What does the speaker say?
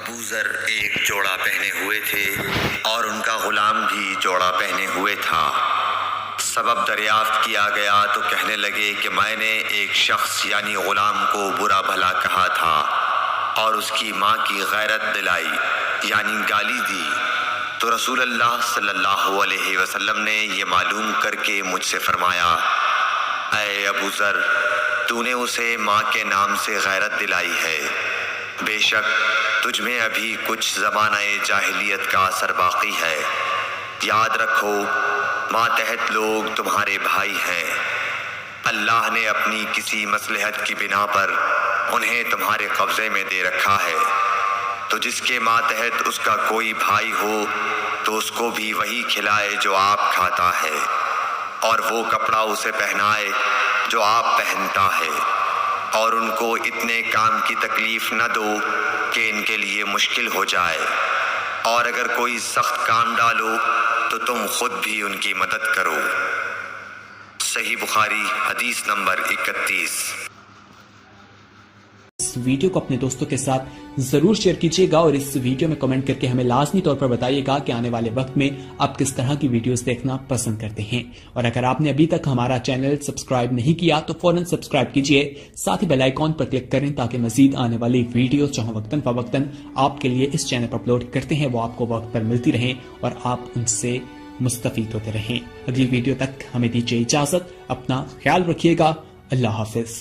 ابو ذر ایک جوڑا پہنے ہوئے تھے اور ان کا غلام بھی جوڑا پہنے ہوئے تھا۔ سبب دریافت کیا گیا تو کہنے لگے کہ میں نے ایک شخص یعنی غلام کو برا بھلا کہا تھا اور اس کی ماں کی غیرت دلائی یعنی گالی دی، تو رسول اللہ صلی اللہ علیہ وسلم نے یہ معلوم کر کے مجھ سے فرمایا، اے ابو ذر، تو نے اسے ماں کے نام سے غیرت دلائی ہے، بے شک تجھ میں ابھی کچھ زمانہ جاہلیت کا اثر باقی ہے۔ یاد رکھو ماتحت لوگ تمہارے بھائی ہیں، اللہ نے اپنی کسی مصلحت کی بنا پر انہیں تمہارے قبضے میں دے رکھا ہے، تو جس کے ماتحت اس کا کوئی بھائی ہو تو اس کو بھی وہی کھلائے جو آپ کھاتا ہے، اور وہ کپڑا اسے پہنائے جو آپ پہنتا ہے، اور ان کو اتنے کام کی تکلیف نہ دو کہ ان کے لیے مشکل ہو جائے، اور اگر کوئی سخت کام ڈالو تو تم خود بھی ان کی مدد کرو۔ صحیح بخاری حدیث نمبر 31۔ اس ویڈیو کو اپنے دوستوں کے ساتھ ضرور شیئر کیجیے گا اور اس ویڈیو میں کمنٹ کر کے ہمیں لازمی طور پر بتائیے گا کہ آنے والے وقت میں آپ کس طرح کی ویڈیوز دیکھنا پسند کرتے ہیں، اور اگر آپ نے ابھی تک ہمارا چینل سبسکرائب نہیں کیا تو فوراً سبسکرائب کیجیے، ساتھ ہی بیل آئیکن پر کلک کریں تاکہ مزید آنے والی ویڈیوز جہاں وقتاً فوقتاً آپ کے لیے اس چینل پر اپلوڈ کرتے ہیں وہ آپ کو وقت پر ملتی رہیں اور آپ ان سے مستفید ہوتے رہیں۔ اگلی ویڈیو تک ہمیں دیجیے اجازت، اپنا خیال رکھیے گا، اللہ حافظ۔